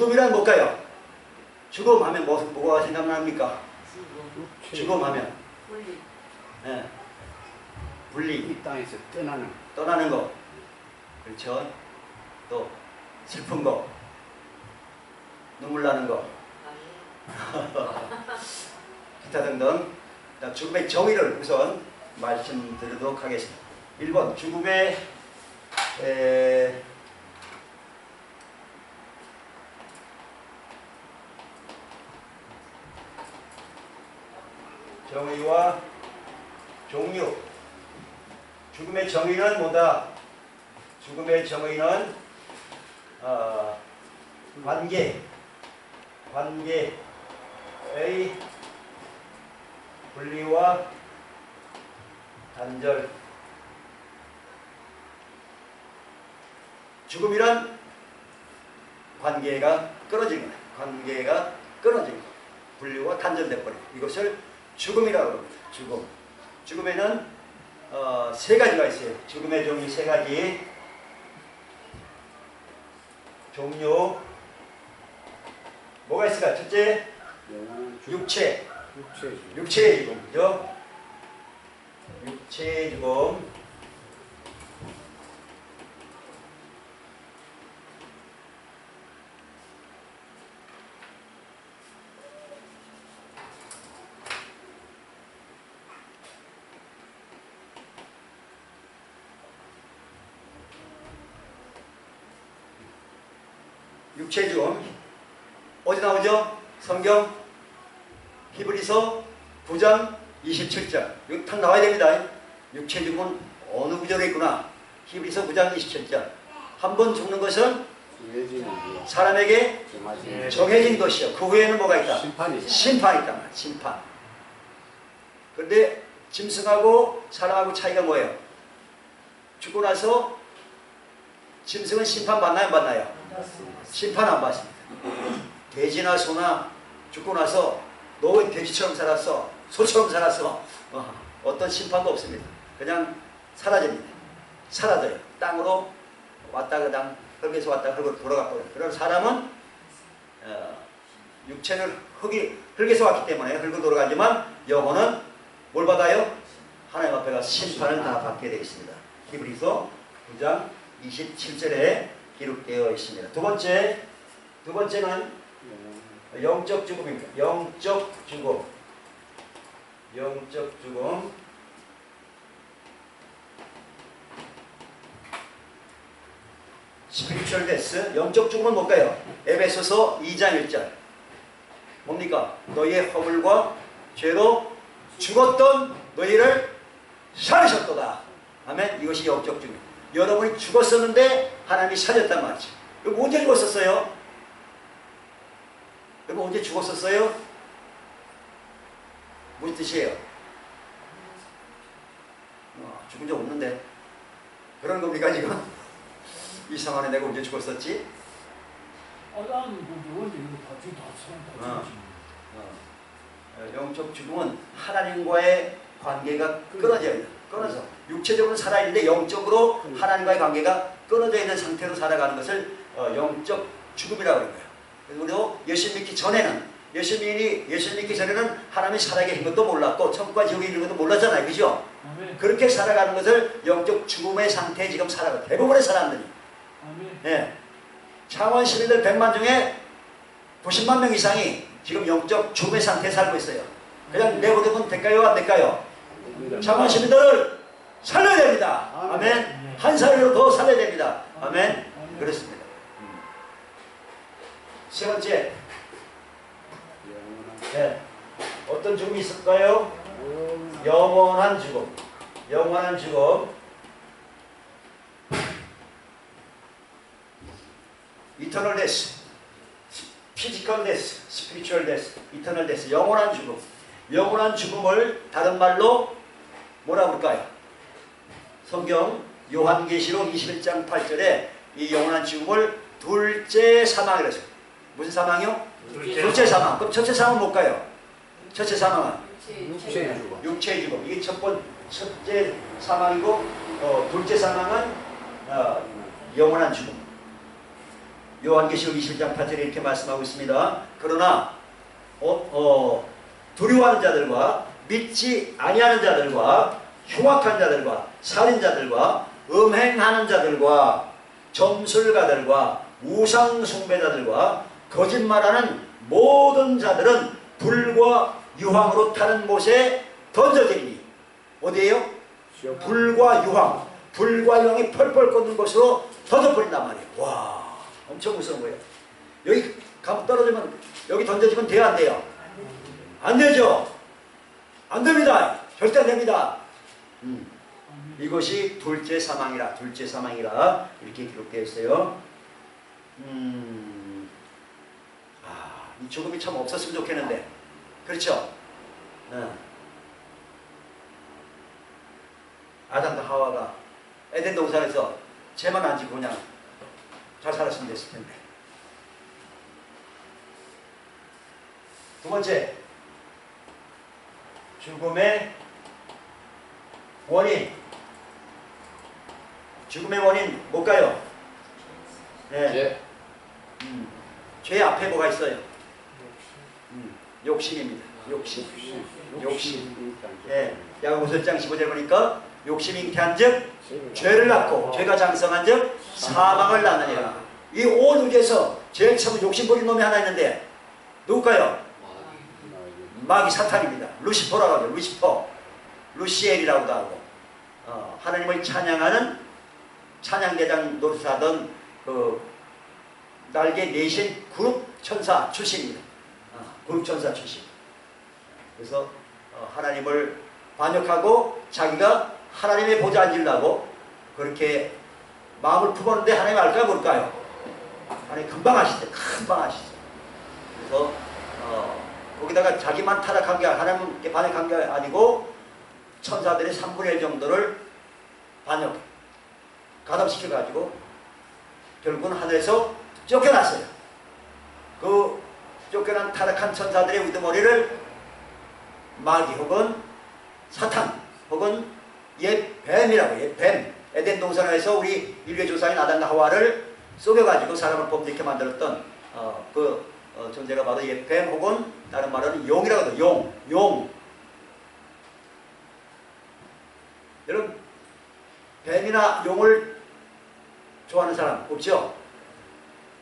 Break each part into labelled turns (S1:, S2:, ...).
S1: 죽음이란 뭘까요? 죽음하면 뭐가 생각납니까? 죽음하면
S2: 분리.
S1: 네. 분리.
S3: 이 땅에서
S1: 떠나는 거. 그렇죠. 또 슬픈 거. 눈물 나는 거. 기타 등등. 죽음의 정의를 우선 말씀드리도록 하겠습니다. 1번 죽음의 정의와 종류. 죽음의 정의는 뭐다? 죽음의 정의는 관계의 분리와 단절. 죽음이란 관계가 끊어진 거예요. 관계가 끊어진 거. 분리와 단절돼 버려. 이것을 죽음이라고 합니다. 죽음. 죽음에는 세 가지가 있어요. 죽음의 종류 세 가지. 종류 뭐가 있을까? 첫째, 육체의 죽음. 그죠? 육체의 죽음. 육체의 죽음 어디 나오죠? 성경 히브리서 9장 27절. 이거 딱 나와야 됩니다. 육체의 죽음은 어느 구절에 있구나. 히브리서 9장 27절. 한 번 죽는 것은 사람에게 정해진 것이요. 그 후에는 뭐가 있다? 심판이 있다. 심판. 그런데 짐승하고 사람하고 차이가 뭐예요? 죽고 나서 짐승은 심판 받나요? 안 받나요? 심판 안 받습니다. 돼지나 소나 죽고 나서 너 왜 돼지처럼 살았어? 소처럼 살았어? 어떤 심판도 없습니다. 그냥 사라집니다. 사라져요. 땅으로 왔다 그냥 흙에서 왔다 흙으로 돌아가 버려요. 그런 사람은 육체는 흙에서 왔기 때문에 흙으로 돌아가지만 영혼은 뭘 받아요? 하나님 앞에 가서 심판을 다 받게 되어 있습니다. 히브리서 9장 27절에 기록되어 있습니다. 두 번째는 영적 죽음입니다. 영적 죽음. 스피리추얼 데스. 영적 죽음은 뭘까요? 에베소서 2장 1절. 뭡니까? 너희의 허물과 죄로 죽었던 너희를 살리셨도다. 아멘. 이것이 영적 죽음. 여러분이 죽었었는데 하나님이 살렸단 말이죠. 여러분 언제 죽었었어요? 여러분 언제 죽었었어요? 무슨 뜻이에요? 죽은 적 없는데 그런 겁니까 지금? 이상하네. 내가 언제 죽었었지? 영적 죽음은 하나님과의 관계가 끊어져 육체적으로 살아있는데 영적으로 하나님과의 관계가 끊어져 있는 상태로 살아가는 것을 영적 죽음이라고 하는 거예요. 그래서 우리도 예수 믿기 전에는 하나님이 살아계신 것도 몰랐고 천국과 지옥에 있는 것도 몰랐잖아요. 그죠? 그렇게 살아가는 것을 영적 죽음의 상태에 지금 살아가요. 대부분의 사람들이. 네. 창원 시민들 100만 중에 90만 명 이상이 지금 영적 죽음의 상태에 살고 있어요. 그냥 내버려두면 될까요? 안 될까요? 창원 시민들을 살려야 됩니다. 아멘. 한 살이라도 더 살려야 됩니다. 아멘. 그렇습니다. 세 번째. 네. 어떤 죽음이 있을까요? 영원한 죽음. 영원한 죽음. 이터널 데스. 피지컬 데스. 스피리추얼 데스. 이터널 데스. 영원한 죽음. 영원한 죽음을 다른 말로 뭐라고 할까요? 성경 요한계시록 21장 8절에 이 영원한 죽음을 둘째 사망이라고 했어요. 무슨 사망이요? 둘째 사망. 그럼 첫째 사망은 뭘까요? 첫째 사망은? 육체의 죽음. 이게 첫째 사망이고 둘째 사망은 영원한 죽음. 요한계시록 21장 8절에 이렇게 말씀하고 있습니다. 그러나 두려워하는 자들과 믿지 아니하는 자들과 흉악한 자들과 살인자들과 음행하는 자들과 점술가들과 우상숭배자들과 거짓말하는 모든 자들은 불과 유황으로 타는 못에 던져지리니. 어디에요? 불과 유황. 불과 유황이 펄펄 끓는 곳으로 던져버린단 말이에요. 와, 엄청 무서운 거예요. 여기 감 떨어지면, 여기 던져지면 돼요, 안 돼요? 안 되죠? 안 됩니다. 절대 안 됩니다. 이것이 둘째 사망이라, 둘째 사망이라 이렇게 기록되어 있어요. 이 죽음이 참 없었으면 좋겠는데, 그렇죠? 아담과 하와가 에덴 동산에서 죄만 안 지고 그냥 잘 살았으면 됐을 텐데. 두 번째, 죽음의 원인. 죽음의 원인 뭘까요? 네. 죄 앞에 뭐가 있어요? 욕심입니다. 욕심. 예. 야고보서 1장 15절 보니까 욕심이 잉태한 즉 죄를 낳고 죄가 장성한 즉 사망을 낳느니라. 이 온 우주에서 제일 처음 욕심 부린 놈이 하나 있는데 누굴까요? 마귀 사탄입니다. 루시퍼라고 하죠. 루시퍼. 루시엘이라고도 하고 하나님을 찬양하는 찬양대장 노릇하던 그 날개 내신 그룹 천사 출신입니다. 그룹 천사 출신. 그래서 하나님을 반역하고 자기가 하나님의 보좌 앉으려고 그렇게 마음을 품었는데 하나님 알까요 모를까요? 하나님 금방 하시죠. 금방 하시죠. 그래서 거기다가 자기만 타락한 게 하나님께 반역한 게 아니고 천사들의 3분의 1 정도를 반역 가담시켜가지고 결국은 하늘에서 쫓겨났어요. 그 쫓겨난 타락한 천사들의 우두머리를 마귀 혹은 사탄 혹은 옛 뱀이라고, 옛 뱀. 에덴 동산에서 우리 인류의 조상인 아담과 하와를 속여가지고 사람을 범죄케 만들었던 존재가 바로 옛 뱀 혹은 다른 말로는 용이라고 하죠. 용. 여러분, 뱀이나 용을 좋아하는 사람 없죠?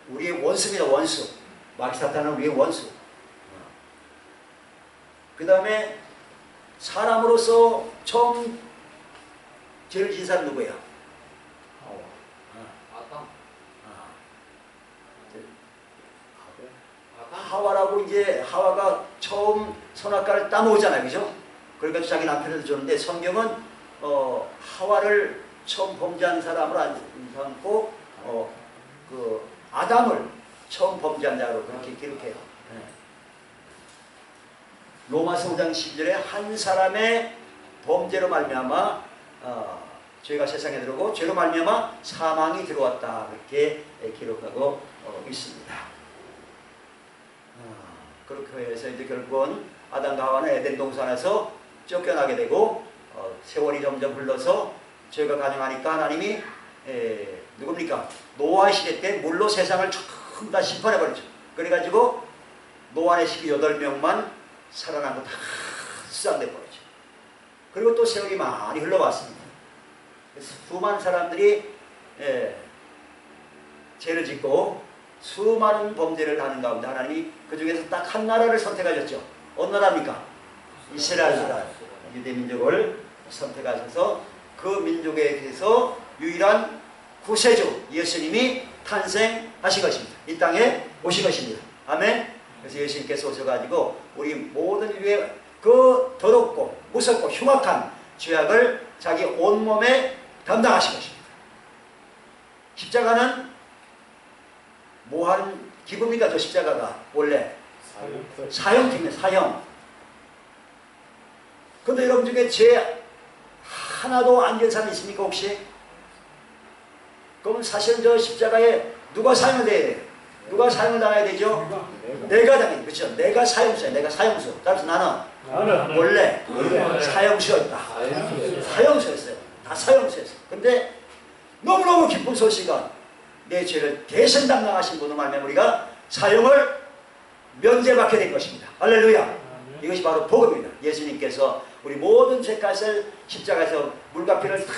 S1: 우리의 원수입니다. 원수. 마귀 사탄은 우리의 원수. 그 다음에 사람으로서 처음 죄를 지은 사람 누구야? 하와라고. 이제 하와가 처음 선악과를 따먹었잖아요. 그죠? 그러니까 자기 남편을 줬는데 성경은 하와를 처음 범죄한 사람을 안고 그 아담을 처음 범죄한 자로 그렇게 기록해요. 로마서 5장 12절에 한 사람의 범죄로 말미암아 죄가 세상에 들어오고 죄로 말미암아 사망이 들어왔다. 그렇게 기록하고 있습니다. 그렇게 해서 이제 결국은 아담과 하와는 에덴 동산에서 쫓겨나게 되고 세월이 점점 흘러서 죄가 가능하니까 하나님이 누굽니까? 노아 시대 때 물로 세상을 전부 다 심판해버렸죠. 그래가지고 노아의 18명만 살아남고 다 수상돼버렸죠. 그리고 또 세월이 많이 흘러왔습니다. 그래서 수많은 사람들이 죄를 짓고 수많은 범죄를 하는 가운데 하나님이 그 중에서 딱 한 나라를 선택하셨죠. 어느 나라입니까? 이스라엘 나라. 유대 민족을 선택하셔서 그 민족에 대해서 유일한 구세주 예수님이 탄생하신 것입니다. 이 땅에 오신 것입니다. 아멘. 그래서 예수님께서 오셔가지고 우리 모든 인류의 그 더럽고 무섭고 흉악한 죄악을 자기 온몸에 담당하신 것입니다. 십자가는 뭐하는 기분입니까? 저 십자가가 원래 사형입니다. 사형. 근데 여러분 중에 죄 하나도 안 지은 사람 있습니까 혹시? 그럼 사실은 저 십자가에 누가 사형을 돼야 돼요? 누가 사형을 당해야 되죠? 내가 당해. 그렇죠? 내가 사형수야. 내가 사형수. 따라서 나는 원래 사형수였다. 사형수였어요. 다 사형수였어요. 근데 너무너무 기쁜 소식은 내 죄를 대신 담당하신 분으로 말미암아 우리가 사형을 면제받게 된 것입니다. 할렐루야. 이것이 바로 복음입니다. 예수님께서 우리 모든 죄값을 십자가에서 물과 피를 다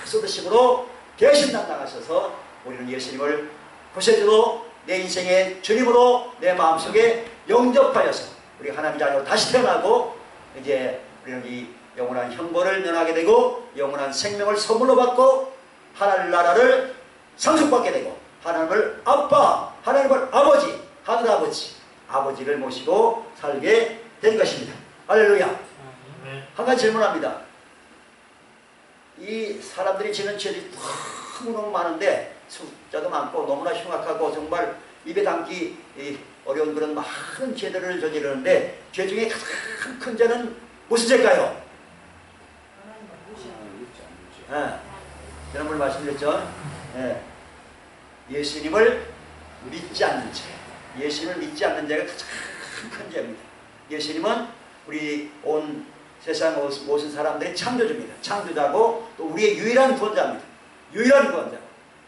S1: 쏟으심으로 대신 담당하셔서 우리는 예수님을 구세주로 내 인생의 주님으로 내 마음속에 영접하여서 우리 하나님 자녀로 다시 태어나고 이제 우리는 이 영원한 형벌을 면하게 되고 영원한 생명을 선물로 받고 하나님 나라를 상속받게 되고 하나님을 아빠, 하나님을 아버지, 하늘아버지, 아버지를 모시고 살게 된 것입니다. 할렐루야. 한 가지 질문합니다. 이 사람들이 지는 죄들이 너무너무 많은데 숫자도 많고 너무나 흉악하고 정말 입에 담기 어려운 그런 많은 죄들을 저지르는데 죄 중에 가장 큰 죄는 무슨 죄일까요? 지난번에 말씀드렸죠. 예수님을 믿지 않는 죄. 예수님을 믿지 않는 죄가 가장 큰 죄입니다. 예수님은 우리 온 세상 모든 사람들의 창조주입니다. 창조자고 또 우리의 유일한 구원자입니다. 유일한 구원자.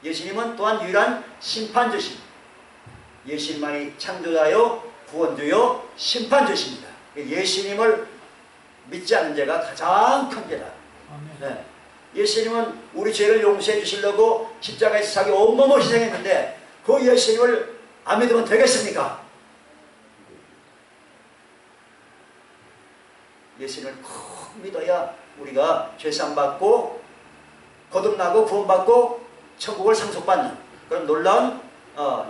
S1: 예수님은 또한 유일한 심판주십니다. 예수님만이 창조자요 구원주요 심판주십니다. 예수님을 믿지 않는 죄가 가장 큰 죄다. 네. 예수님은 우리 죄를 용서해 주시려고 십자가에서 자기 온몸을 희생했는데 그 예수님을 안 믿으면 되겠습니까? 예수님을 꼭 믿어야 우리가 죄상 받고 거듭나고 구원받고 천국을 상속받는 그런 놀라운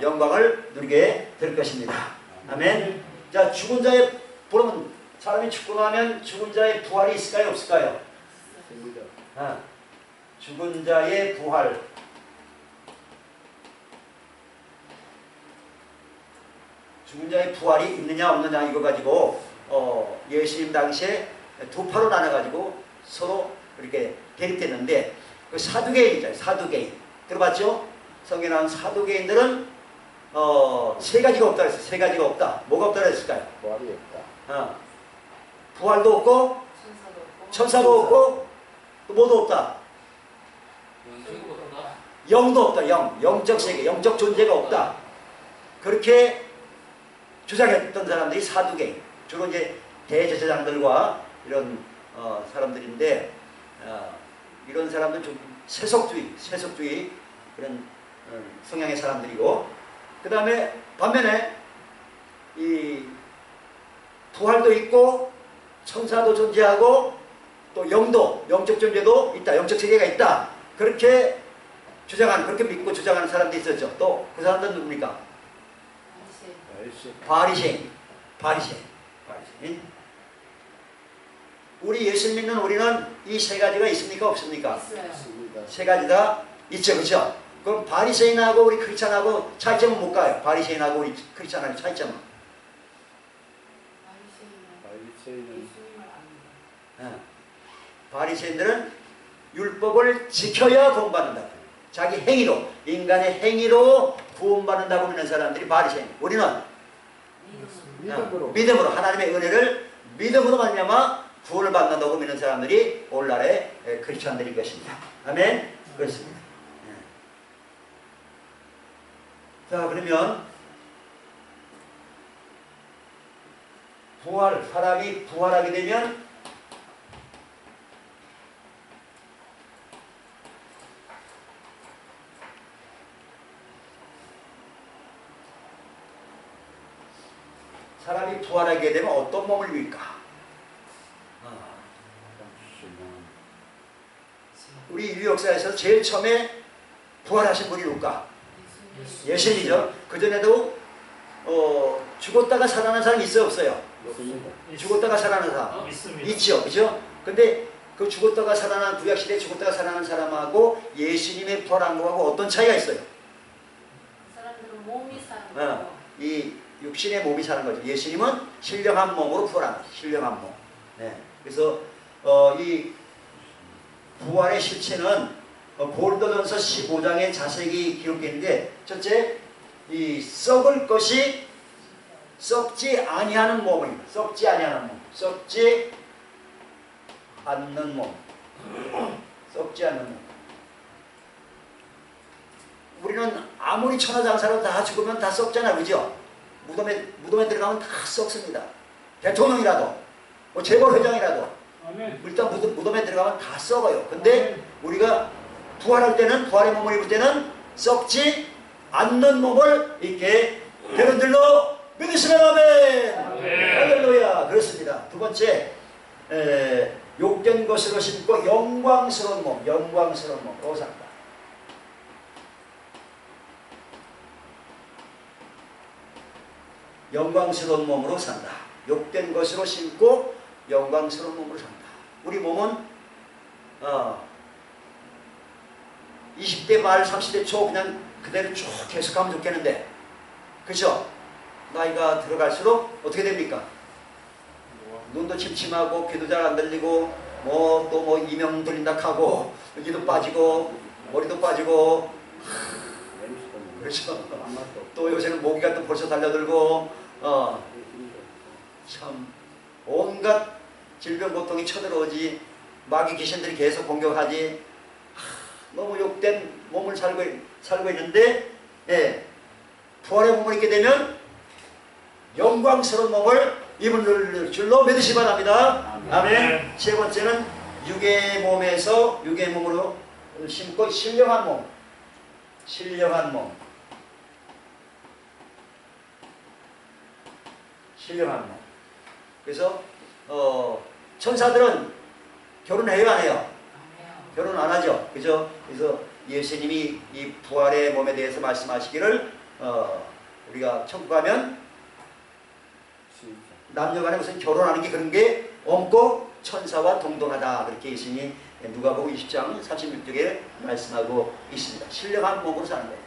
S1: 영광을 누리게 될 것입니다. 아멘. 자, 죽은 자의 부름은 사람이 죽고 나면 죽은 자의 부활이 있을까요? 없을까요? 죽은 자의 부활. 죽은 자의 부활이 있느냐 없느냐 이거 가지고 예수님 당시에 두 파로 나눠가지고 서로 이렇게 대립됐는데 그 사두개인이잖아요. 사두개인. 들어봤죠? 성경에 나온 사두개인들은 세 가지가 없다 그랬어요. 세 가지가 없다. 뭐가 없다 그랬을까요?
S2: 부활이 없다.
S1: 부활도 없고 천사도 없고 또 뭐도 없다. 영도 없다. 영적 세계, 영적 존재가 없다. 그렇게 주장했던 사람들이 사두개인. 주로 이제 대제사장들과 이런 사람들인데 이런 사람들은 좀 세속주의 그런 성향의 사람들이고 그 다음에 반면에 이 부활도 있고 천사도 존재하고 또 영도, 영적 존재도 있다. 영적 세계가 있다. 그렇게 주장하는, 그렇게 믿고 주장하는 사람들이 있었죠. 또 그 사람들은 누굽니까? 바리새인. 우리 예수 믿는 우리는 이 세 가지가 있습니까? 없습니까?
S2: 있습니다.
S1: 세 가지 다 있죠. 그렇죠? 그럼 바리새인하고 우리 크리스찬하고 차이점은 뭘까요? 바리새인하고 우리 크리스찬하고 차이점은? 바리새인들은 율법을 지켜야 구원받는다. 자기 행위로, 인간의 행위로 구원받는다고 믿는 사람들이 바리새인. 우리는 믿음으로 하나님의 은혜를 믿음으로 말미암아 구원을 받는다고 믿는 사람들이 오늘날의 크리스찬들일 것입니다. 아멘. 그렇습니다. 자, 그러면 사람이 부활하게 되면 사람이 부활하게 되면 어떤 몸을 입을까? 우리 인류 역사에서 제일 처음에 부활하신 분이 누굴까? 예수님이죠. 그전에도 죽었다가 살아난 사람이 있어요? 없어요? 죽었다가 살아난 사람 있죠. 그죠? 근데 그 죽었다가 살아난 구약시대에 죽었다가 살아난 사람하고 예수님의 부활한 거하고 어떤 차이가 있어요?
S3: 사람들은 몸이 사는 거예요.
S1: 이 육신의 몸이 사는 거죠. 예수님은 신령한 몸으로 부활한 거죠. 신령한 몸. 네. 그래서 이 부활의 실체는 고린도전서 15장에 자세히 기록되어 있는데 첫째, 이 썩을 것이 썩지 아니하는 몸입니다. 썩지 아니하는 몸. 썩지 않는 몸. 썩지 않는 몸. 우리는 아무리 천하장사로 다 죽으면 다 썩잖아, 그죠? 무덤에 들어가면 다 썩습니다. 대통령이라도, 뭐 재벌회장이라도 일단 무덤에 들어가면 다 썩어요. 근데 우리가 부활할 때는, 부활의 몸을 입을 때는 썩지 않는 몸을 입게 되는 줄로 믿으시면 아멘. 할렐루야. 그렇습니다. 두 번째, 욕된 것으로 심고 영광스러운 몸으로 산다. 영광스러운 몸으로 산다. 욕된 것으로 심고 영광스러운 몸으로 산다. 우리 몸은 20대 말 30대 초 그냥 그대로 쭉 계속하면 좋겠는데, 그죠? 나이가 들어갈수록 어떻게 됩니까? 눈도 침침하고 귀도 잘 안 들리고 또 이명 들린다 하고 여기도 빠지고 머리도 빠지고, 그렇죠? 또 요새는 모기가 또 벌써 달려들고 참 온갖 질병 고통이 쳐들어오지. 마귀 귀신들이 계속 공격하지. 너무 욕된 몸을 살고 있는데, 부활의 몸을 입게 되면 영광스러운 몸을 입을 줄로 믿으시 바랍니다. 아멘. 세 번째는 육의 몸으로 심고 신령한 몸. 신령한 몸. 그래서 천사들은 결혼해요, 안 해요? 결혼 안 하죠, 그죠? 그래서 예수님이 이 부활의 몸에 대해서 말씀하시기를 우리가 천국 가면 남녀간에 무슨 결혼하는 게 그런 게 없고 천사와 동등하다, 그렇게 예수님이 누가복음 20장 36절에 말씀하고 있습니다. 신령한 몸으로 사는 거예요.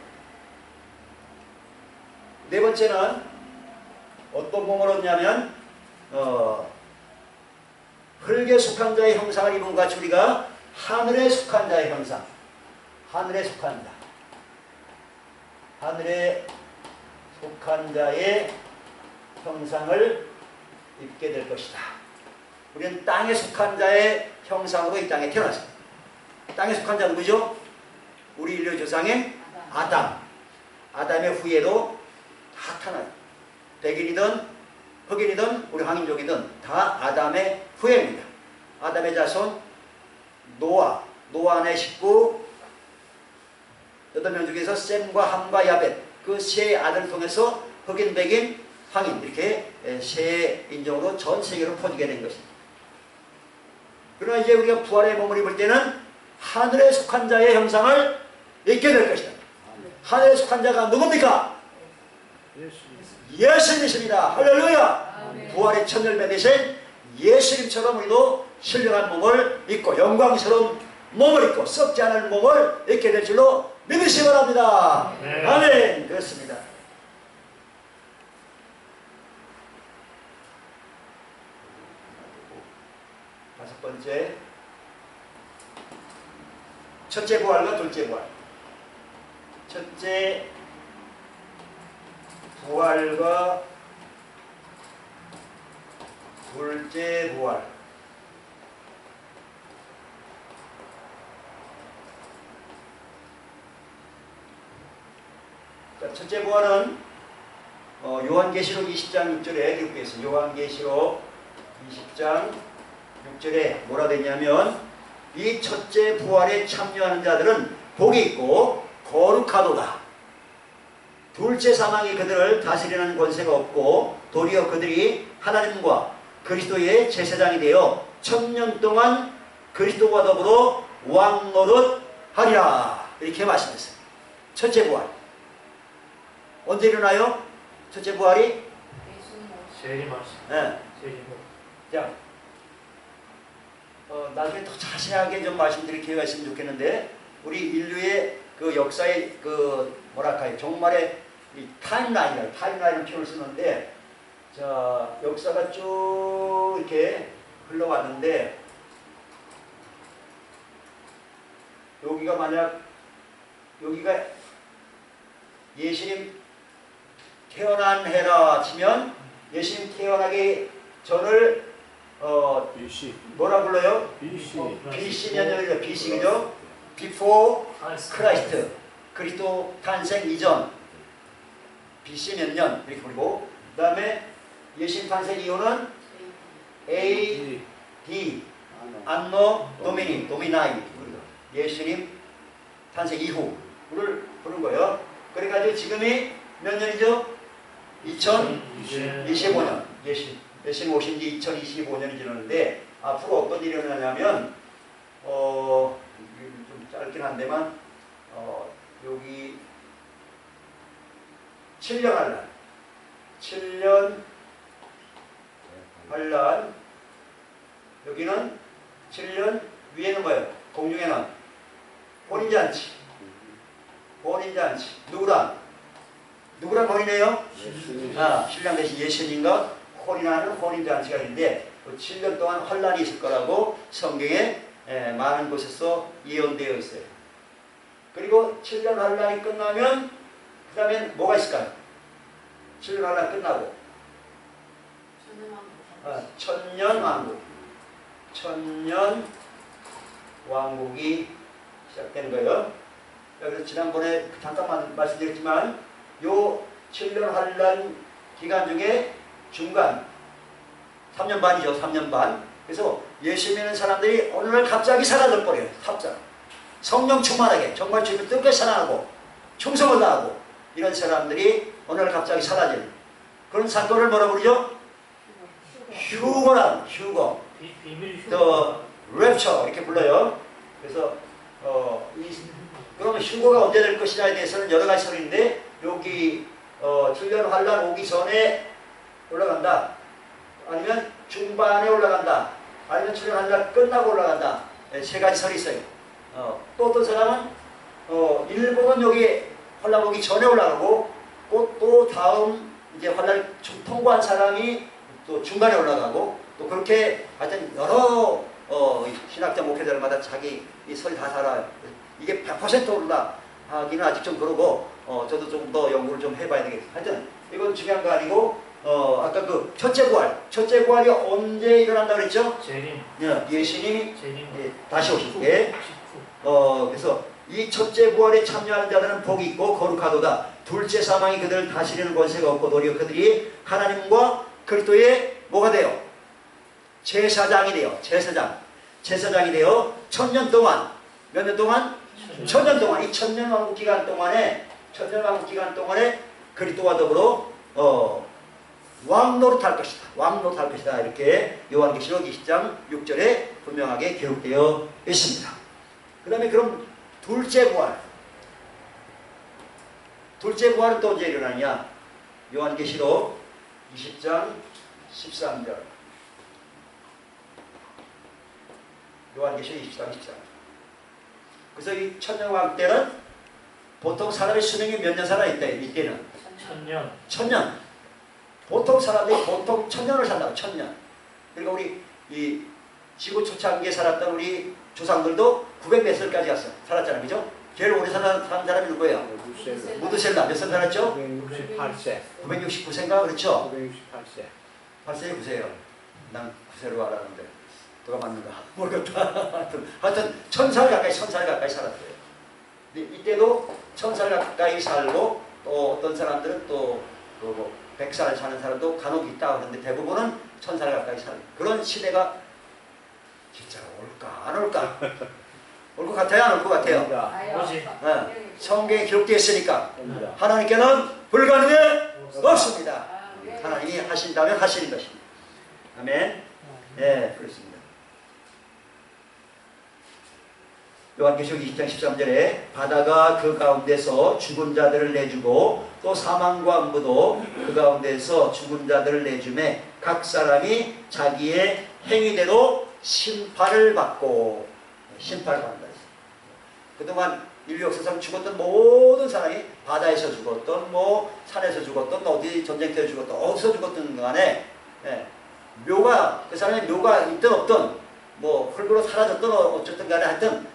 S1: 네 번째는 어떤 몸을 얻냐면 흙에 속한 자의 형상을 입은 것 같이 우리가 하늘에 속한 자의 형상, 하늘에 속한 자의 형상을 입게 될 것이다. 우리는 땅에 속한 자의 형상으로 이 땅에 태어났습니다. 땅에 속한 자는 누구죠? 우리 인류 조상의 아담의 후예로 다 타나요. 백인이든 흑인이든 우리 황인족이든 다 아담의 후예입니다. 아담의 자손 노아의 식구 8명 중에서 셈과 함과 야벳, 그 세 아들을 통해서 흑인, 백인, 황인 이렇게 세 인종으로 전 세계로 퍼지게 된 것입니다. 그러나 이제 우리가 부활의 몸을 입을 때는 하늘에 속한 자의 형상을 입게 될 것이다. 하늘에 속한 자가 누굽니까? 예수님이십니다. 할렐루야. 부활의 첫 열매 되신 예수님처럼 우리도 신령한 몸을 입고 영광스러운 몸을 입고 썩지 않을 몸을 입게 될 줄로 믿으시기 바랍니다. 아멘. 그렇습니다. 다섯 번째, 첫째 부활과 둘째 부활. 첫째 부활과 둘째 부활. 첫째 부활은 요한계시록 20장 6절에 기록되어 있습니다. 요한계시록 20장 6절에 뭐라 되냐면 이 첫째 부활에 참여하는 자들은 복이 있고 거룩하도다. 둘째 사망이 그들을 다스리는 권세가 없고 도리어 그들이 하나님과 그리스도의 제사장이 되어 1000년 동안 그리스도와 더불어 왕노릇하리라. 이렇게 말씀했어요. 첫째 부활. 언제 일어나요? 첫째 부활이? 네. 자, 나중에 더 자세하게 좀 말씀드릴 기회가 있으면 좋겠는데, 우리 인류의 그 역사의 그 뭐랄까요, 정말의 이 타임라인을 표현을 쓰는데, 자, 역사가 쭉 이렇게 흘러왔는데, 여기가 예수님 태어난 해라 치면 예수님 태어나기 전을 뭐라 불러요? BC 몇 년이죠? BC, 그죠? Before Christ. 그리스도 탄생 이전 BC 몇 년 이렇게 부르고, 그 다음에 예수님 탄생 이후는 AD 안노 도미니 도미나이, 예수님 탄생 이후를 부른 거예요. 그래가지고 지금이 몇 년이죠? 2025년. 예수님 오신 지 2025년이 지났는데 앞으로 어떤 일이 일어나냐면 좀 짧긴 한데만 여기 7년 한란 7년 한란, 여기는 7년 위에는 뭐예요? 공중에는 혼인잔치. 혼인잔치. 누구랑 혼인해요? 신랑 대신 예수님과 혼인하는 혼인잔치가 있는데 7년 동안 환란이 있을 거라고 성경에 많은 곳에서 예언되어 있어요. 그리고 7년 환란이 끝나면 그 다음에 뭐가 있을까요? 7년 환란 끝나고 천년 왕국. 천년 왕국이 시작되는 거예요. 그래서 지난번에 잠깐만 말씀드렸지만 요 7년 환란 기간 중에 중간 3년 반이죠. 3년 반. 그래서 예수 믿는 사람들이 어느 날 갑자기 사라져 버려요. 갑자기 성령 충만하게 정말 주님을 뜨겁게 사랑하고 충성을 다하고 이런 사람들이 어느 날 갑자기 사라지는 그런 사건을 뭐라 부르죠? 휴거란 휴거. 또 랩처 이렇게 불러요. 그래서 그러면 휴거가 언제 될 것이냐에 대해서는 여러 가지 설인데 여기 7년 환란 오기 전에 올라간다. 아니면 중반에 올라간다. 아니면 7년 환란 끝나고 올라간다. 세 가지 설이 있어요. 또 어떤 사람은 일부는 여기 환란 오기 전에 올라가고 또 다음 이제 환란 통과한 사람이 또 중간에 올라가고 또 그렇게 하여튼 여러 신학자 목회자들마다 자기 이 설이 다 살아요. 이게 100% 올라 하기는 아직 좀 그러고 저도 좀 더 연구를 좀 해봐야 되겠어요. 하여튼 이건 중요한 거 아니고 아까 그 첫째 부활이 언제 일어난다 그랬죠? 예수님이 다시 오실 때 그래서 이 첫째 부활에 참여하는 자들은 복이 있고 거룩하도다. 둘째 사망이 그들을 다스리는 권세가 없고 도리어 그들이 하나님과 그리스도의 뭐가 돼요? 제사장이 돼요. 제사장이 돼요. 1000년 동안 몇 년 동안? 1000년 동안 이 천년 왕국 기간 동안에 그리스도와 더불어 왕노릇할 것이다. 이렇게 요한계시록 20장 6절에 분명하게 기록되어 있습니다. 그 다음에 그럼 둘째 부활은 또 언제 일어나냐? 요한계시록 20장 13절. 요한계시록 20장 13절. 그래서 이 천년왕국 때는 보통 사람의 수명이 몇 년 살아 있다. 이때는 1000년. 보통 사람들이 보통 1000년을 산다고. 1000년. 그러니까 우리 이 지구 초창기에 살았던 우리 조상들도 900몇 살까지 살았잖아요. 그죠? 제일 오래 산 사람이 누구예요? 무드셀라. 몇 살 살았죠?
S2: 968세.
S1: 969세인가? 그렇죠?
S2: 968세.
S1: 8세에 9세예요. 난 9세로 알았는데 누가 맞는가 모르겠다. 하여튼 1000살 가까이 살았어요. 이때도 1000살 가까이 살고 또 어떤 사람들은 또 100살 사는 사람도 간혹 있다 그러는데 대부분은 1000살 가까이 사는 그런 시대가 진짜 올까 안 올까? 올 것 같아요? 안 올 것 같아요? 성경에 기록되어 있으니까 하나님께는 불가능해 없습니다. 하나님이 하신다면 하시는 것입니다. 아멘. 네, 그렇습니다. 요한계시록 20장 13절에 바다가 그 가운데서 죽은 자들을 내주고 또 사망과 음부도 그 가운데서 죽은 자들을 내주매 각 사람이 자기의 행위대로 심판을 받고 심판을 받는다. 그동안 인류 역사상 죽었던 모든 사람이 바다에서 죽었던 산에서 죽었던 어디 전쟁터에 죽었던 어디서 죽었던 간에 묘가 그 사람의 묘가 있든 없든 흙으로 사라졌든 어쨌든 간에 하여튼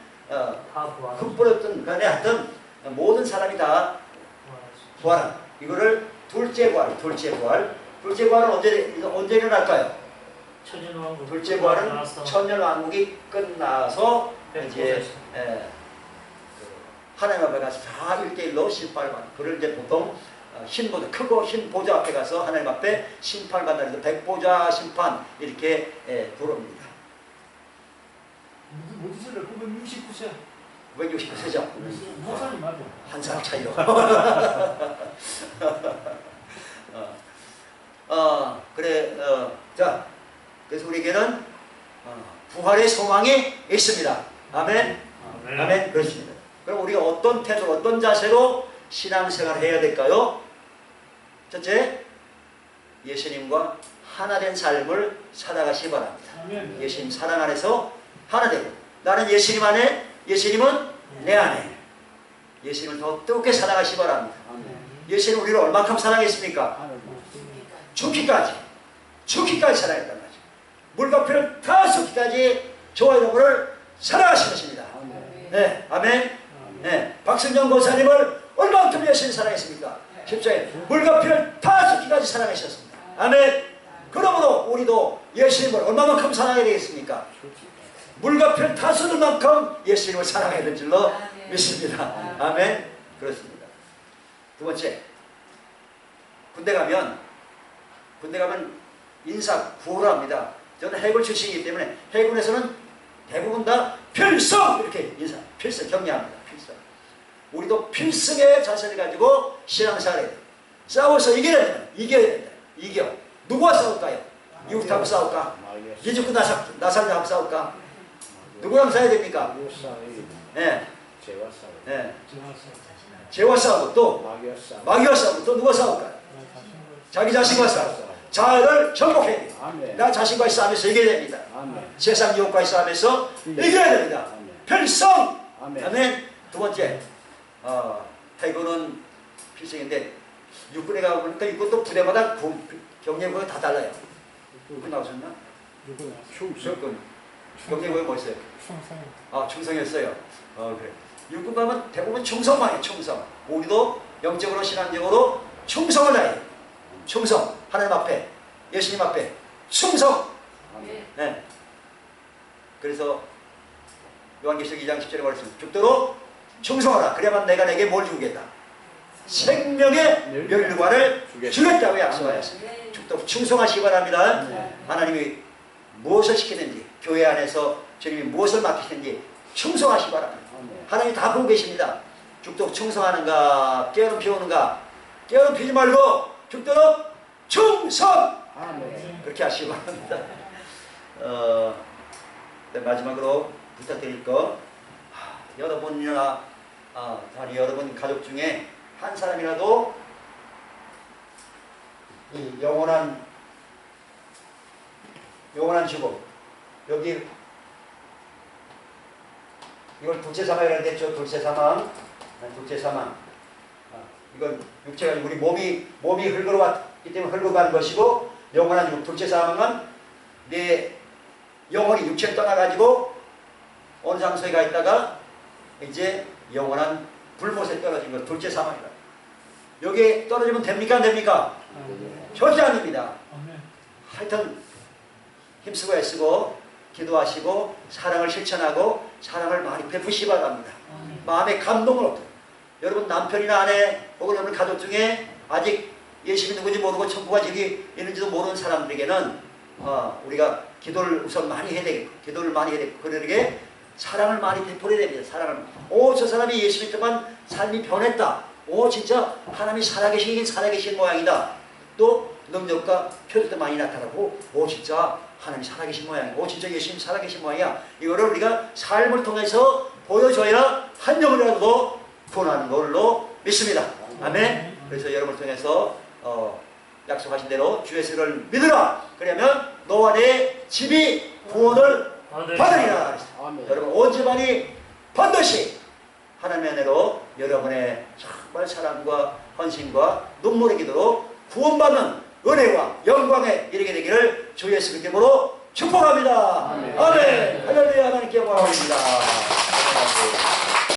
S1: 흙버렸든 간에 하여튼 모든 사람이 다 부활한 이거를 둘째 부활은 언제 일어날까요? 둘째 부활은 천년 왕국이 끝나서 이제 하나님 앞에 가서 다 1대1로 심판을 받는, 그걸 이제 보통 흰 보좌, 크고 흰 보좌 앞에 가서 하나님 앞에 심판을 받는, 그래서 백보좌 심판 이렇게 부릅니다.
S4: 무슨 소리야? 969세.
S1: 969세죠.
S4: 목사님 맞아.
S1: 한 살 차이로. 그래, 자, 그래서 우리에게는 부활의 소망이 있습니다. 아멘. 아멘. 그렇습니다. 그럼 우리가 어떤 태도로, 어떤 자세로 신앙생활을 해야 될까요? 첫째, 예수님과 하나된 삶을 살아가시기 바랍니다.
S4: 아멘.
S1: 예수님 사랑 안에서 하나되고, 나는 예수님 안에, 예수님은 내 안에. 예수님을 더 뜨겁게 사랑하시기 바랍니다. 예수님 우리를 얼마큼 사랑했습니까? 죽기까지 사랑했단 말이죠. 물과 피를 다 쏟기까지 저와 여러분을 사랑하신 것입니다. 네, 아멘. 네, 박순정 권사님을 얼마큼 예수님 사랑했습니까? 10장에 물과 피를 다 쏟기까지 사랑하셨습니다. 아멘. 그러므로 우리도 예수님을 얼마만큼 사랑해야 되겠습니까? 물과 피를 다 쏟을 만큼 예수님을 사랑해야 될 줄로 믿습니다. 아멘. 그렇습니다. 두 번째, 군대 가면 인사 구호를 합니다. 저는 해군 출신이기 때문에 해군에서는 대부분 다 필승 이렇게 인사, 필승 격려합니다. 필승. 우리도 필승의 자세를 가지고 신앙생활을 해야 돼요. 싸워서 이겨야 된다. 이겨. 누구와 싸울까요? 이웃하고 싸울까? 이집트 나살하고 싸울까? 누구랑 싸워야 됩니까? 네. 네. 죄와 싸우고 또 마귀와 싸우고 또 누가 싸울까요? 자기 자신과 싸우고 자아를 정복해야 됩니다. 나 자신과의 싸움에서 이겨야 됩니다. 세상 유혹과의 싸움에서 이겨야 됩니다. 필성! 아멘. 두 번째, 해군은 필승인데 육군에 가보니까 육군도 부대마다 경례부가 다 달라요. 육군 나오셨나? 육군. 경례부에 뭐 있어요? 충성이었어요. 그래. 육군 가면 대부분 충성만 해요. 충성. 우리도 영적으로 신앙적으로 충성을 다해요. 충성. 하나님 앞에, 예수님 앞에 충성. 네. 그래서 요한계시록 2장 10절에 말했습니다. 죽도록 충성하라. 그래야만 내가 내게 뭘 주겠다. 생명의 멸류관을 주겠다고 약속하였습니다. 죽도록 충성하시기 바랍니다. 하나님이 무엇을 시키는지, 교회 안에서 주님이 무엇을 맡기시는지 충성하시기 바랍니다. 하나님이 다 보고 계십니다. 죽도록 충성하는가, 깨어는 피우는가, 깨어는 피지 말고 죽도록 충성! 그렇게 하시기 바랍니다. 마지막으로 부탁드릴 거, 여러분이나 여러분 가족 중에 한 사람이라도 이 영원한 죽음, 여기 이걸 둘째사망이라고 했죠. 둘째사망. 이건 육체가 우리 몸이 흙으로 왔기 때문에 흙으로 가는 것이고, 영원한 죽음, 둘째사망은 내 영혼이 육체를 떠나가지고 어느 장소에 가 있다가 이제 영원한 불못에 떨어진 것, 둘째사망이다. 여기에 떨어지면 됩니까? 안 됩니까? 절대 아닙니다. 하여튼 힘쓰고 애쓰고 기도하시고 사랑을 실천하고 사랑을 많이 베푸시기 바랍니다. 마음에 감동을 얻고, 여러분 남편이나 아내 혹은 여러분 가족 중에 아직 예수님이 누군지 모르고 천국가 저기 있는지도 모르는 사람들에게는 우리가 기도를 우선 많이 해야 되겠고, 그들에게 사랑을 많이 베풀어야 됩니다. 사랑을. 저 사람이 예수 믿더만 삶이 변했다. 진짜 하나님이 살아계신 모양이다. 또 능력과 표적도 많이 나타나고, 진짜 하나님이 살아계신 모양이고, 진짜 예수님 살아계신 모양이야. 이거를 우리가 삶을 통해서 보여줘야 한 영혼이라도 구원하는 걸로 믿습니다. 아멘. 그래서 여러분을 통해서 약속하신 대로 주 예수를 믿으라. 그러면 너와 내 집이 구원을 받으리라. 여러분 온 집안이 반드시 하나님의 은혜로 여러분의 정말 사랑과 헌신과 눈물의 기도로 구원받는 은혜와 영광에 이르게 되기를 주 예수 그리스도로 축복합니다. 아멘. 할렐루야. 하나님께 영광 올립니다.